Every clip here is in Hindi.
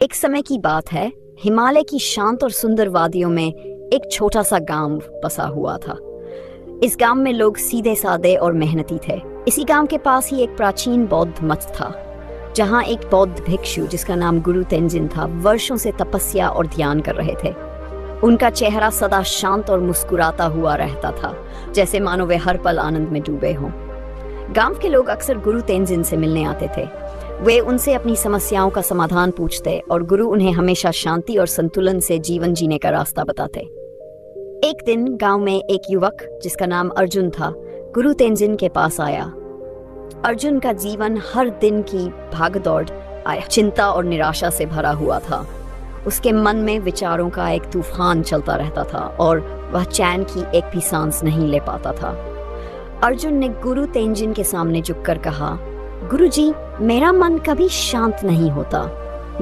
एक समय की बात है, हिमालय की शांत और सुंदर वादियों में एक छोटा सा गांव बसा हुआ था। इस गांव में लोग सीधे सादे और मेहनती थे। इसी गांव के पास ही एक प्राचीन बौद्ध मठ था, जहां एक बौद्ध भिक्षु जिसका नाम गुरु तेंजिन था, वर्षों से तपस्या और ध्यान कर रहे थे। उनका चेहरा सदा शांत और मुस्कुराता हुआ रहता था, जैसे मानो वे हर पल आनंद में डूबे हों। गांव के लोग अक्सर गुरु तेंजिन से मिलने आते थे। वे उनसे अपनी समस्याओं का समाधान पूछते और गुरु उन्हें हमेशा शांति और संतुलन से जीवन जीने का रास्ता बताते। एक दिन गांव में एक युवक जिसका नाम अर्जुन था, गुरु तेंजिन के पास आया। अर्जुन का जीवन हर दिन की भागदौड़, चिंता और निराशा से भरा हुआ था। उसके मन में विचारों का एक तूफान चलता रहता था और वह चैन की एक भी सांस नहीं ले पाता था। अर्जुन ने गुरु तेंजिन के सामने झुककर कहा, गुरुजी, मेरा मन कभी शांत नहीं होता।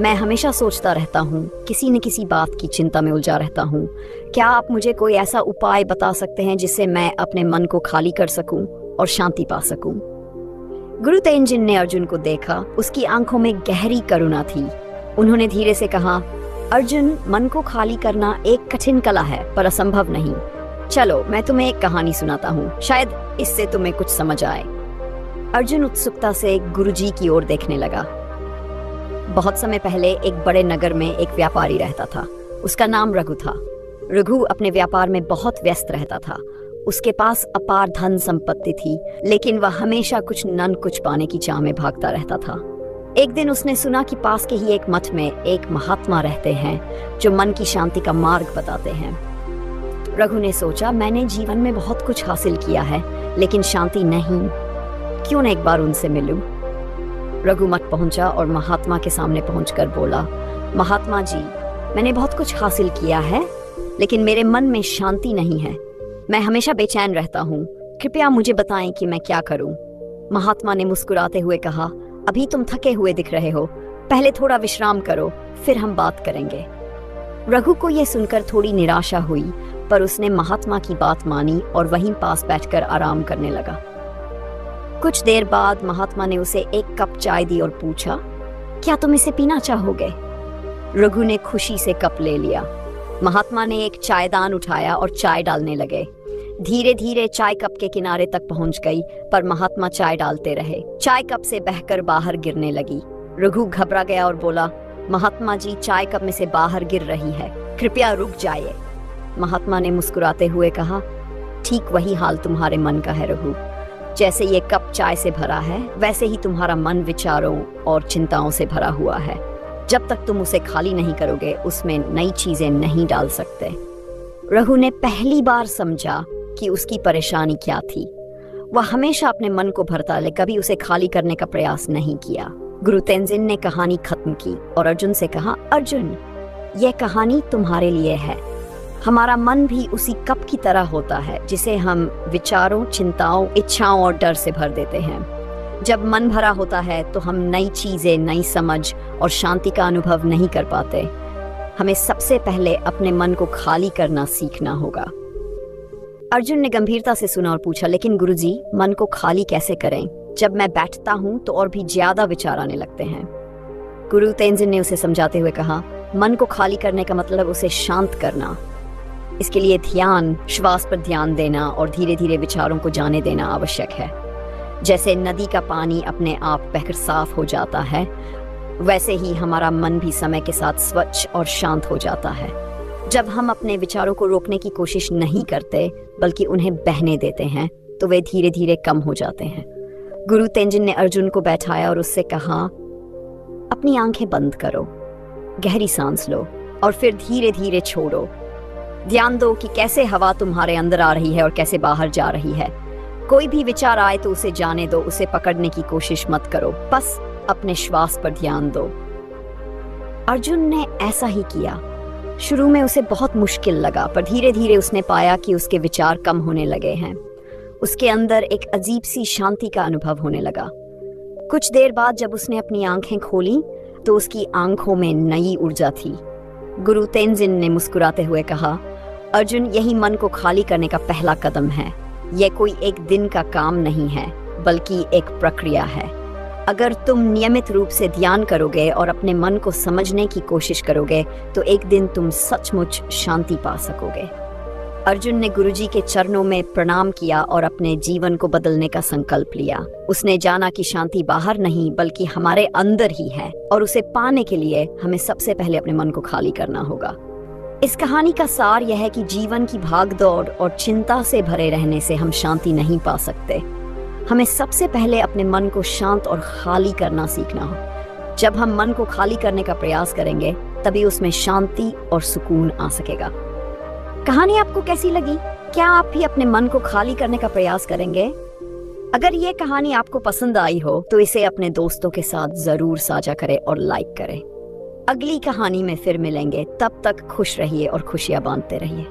मैं हमेशा सोचता रहता हूँ, किसी न किसी बात की चिंता में उलझा रहता हूँ। क्या आप मुझे कोई ऐसा उपाय बता सकते हैं जिससे मैं अपने मन को खाली कर सकूं और शांति पा सकूं? गुरु तेंजिन ने अर्जुन को देखा। उसकी आंखों में गहरी करुणा थी। उन्होंने धीरे से कहा, अर्जुन, मन को खाली करना एक कठिन कला है, पर असंभव नहीं। चलो, मैं तुम्हें एक कहानी सुनाता हूँ, शायद इससे तुम्हें कुछ समझ आए। अर्जुन उत्सुकता से गुरुजी की ओर देखने लगा। बहुत समय पहले एक बड़े नगर में एक व्यापारी रहता था। उसका नाम रघु था। रघु अपने व्यापार में बहुत व्यस्त रहता था। उसके पास अपार धन संपत्ति थी, लेकिन वह हमेशा कुछ न कुछ पाने की चाह में भागता रहता था। एक दिन उसने सुना कि पास के ही एक मठ में एक महात्मा रहते हैं जो मन की शांति का मार्ग बताते हैं। रघु ने सोचा, मैंने जीवन में बहुत कुछ हासिल किया है, लेकिन शांति नहीं। क्यों न एक बार उनसे मिलूं? रघु मठ पहुंचा और महात्मा के सामने पहुंचकर बोला, महात्मा जी, मैंने बहुत कुछ हासिल किया है, लेकिन मेरे मन में शांति नहीं है। मैं हमेशा बेचैन रहता हूँ। कृपया मुझे बताएं कि मैं क्या करूं? महात्मा ने मुस्कुराते हुए कहा, अभी तुम थके हुए दिख रहे हो, पहले थोड़ा विश्राम करो, फिर हम बात करेंगे। रघु को यह सुनकर थोड़ी निराशा हुई, पर उसने महात्मा की बात मानी और वहीं पास बैठकर आराम करने लगा। कुछ देर बाद महात्मा ने उसे एक कप चाय दी और पूछा, क्या तुम इसे पीना चाहोगे? रघु ने खुशी से कप ले लिया। महात्मा ने एक चायदान उठाया और चाय डालने लगे। धीरे धीरे चाय कप के किनारे तक पहुंच गई, पर महात्मा चाय डालते रहे। चाय कप से बहकर बाहर गिरने लगी। रघु घबरा गया और बोला, महात्मा जी, चाय कप में से बाहर गिर रही है, कृपया रुक जाइए। महात्मा ने मुस्कुराते हुए कहा, ठीक वही हाल तुम्हारे मन का है रघु। जैसे ये कप चाय से भरा है, वैसे ही तुम्हारा मन विचारों और चिंताओं से भरा हुआ है। जब तक तुम उसे खाली नहीं करोगे, उसमें नई चीजें नहीं डाल सकते। रघु ने पहली बार समझा कि उसकी परेशानी क्या थी। वह हमेशा अपने मन को भरता, ले कभी उसे खाली करने का प्रयास नहीं किया। गुरु तेंजिन ने कहानी खत्म की और अर्जुन से कहा, अर्जुन, यह कहानी तुम्हारे लिए है। हमारा मन भी उसी कप की तरह होता है, जिसे हम विचारों, चिंताओं, इच्छाओं और डर से भर देते हैं। जब मन भरा होता है तो हम नई चीजें, नई समझ और शांति का अनुभव नहीं कर पाते। हमें सबसे पहले अपने मन को खाली करना सीखना होगा। अर्जुन ने गंभीरता से सुना और पूछा, लेकिन गुरुजी, मन को खाली कैसे करें? जब मैं बैठता हूँ तो और भी ज्यादा विचार आने लगते हैं। गुरु तेंजिन ने उसे समझाते हुए कहा, मन को खाली करने का मतलब उसे शांत करना। इसके लिए ध्यान, श्वास पर ध्यान देना और धीरे धीरे विचारों को जाने देना आवश्यक है। जैसे नदी का पानी अपने आप बहकर साफ हो जाता है, वैसे ही हमारा मन भी समय के साथ स्वच्छ और शांत हो जाता है। जब हम अपने विचारों को रोकने की कोशिश नहीं करते, बल्कि उन्हें बहने देते हैं, तो वे धीरे धीरे कम हो जाते हैं। गुरु तेंजिन ने अर्जुन को बैठाया और उससे कहा, अपनी आंखें बंद करो, गहरी सांस लो और फिर धीरे धीरे छोड़ो। ध्यान दो कि कैसे हवा तुम्हारे अंदर आ रही है और कैसे बाहर जा रही है। कोई भी विचार आए तो उसे जाने दो, उसे पकड़ने की कोशिश मत करो, बस अपने श्वास पर ध्यान दो। अर्जुन ने ऐसा ही किया। शुरू में उसे बहुत मुश्किल लगा, पर धीरे धीरे उसने पाया कि उसके विचार कम होने लगे हैं। उसके अंदर एक अजीब सी शांति का अनुभव होने लगा। कुछ देर बाद जब उसने अपनी आंखें खोली तो उसकी आंखों में नई ऊर्जा थी। गुरु तेंजिन ने मुस्कुराते हुए कहा, अर्जुन, यही मन को खाली करने का पहला कदम है। यह कोई एक दिन का काम नहीं है, बल्कि एक प्रक्रिया है। अगर तुम नियमित रूप से ध्यान करोगे और अपने मन को समझने की कोशिश करोगे तो एक दिन तुम सचमुच शांति पा सकोगे। अर्जुन ने गुरुजी के चरणों में प्रणाम किया और अपने जीवन को बदलने का संकल्प लिया। उसने जाना कि शांति बाहर नहीं बल्कि हमारे अंदर ही है और उसे पाने के लिए हमें सबसे पहले अपने मन को खाली करना होगा। इस कहानी का सार यह है कि जीवन की भागदौड़ और चिंता से भरे रहने से हम शांति नहीं पा सकते। हमें सबसे पहले अपने मन को शांत और खाली करना सीखना हो। जब हम मन को खाली करने का प्रयास करेंगे तभी उसमें शांति और सुकून आ सकेगा। कहानी आपको कैसी लगी? क्या आप भी अपने मन को खाली करने का प्रयास करेंगे? अगर ये कहानी आपको पसंद आई हो तो इसे अपने दोस्तों के साथ जरूर साझा करें और लाइक करें। अगली कहानी में फिर मिलेंगे, तब तक खुश रहिए और खुशियां बांटते रहिए।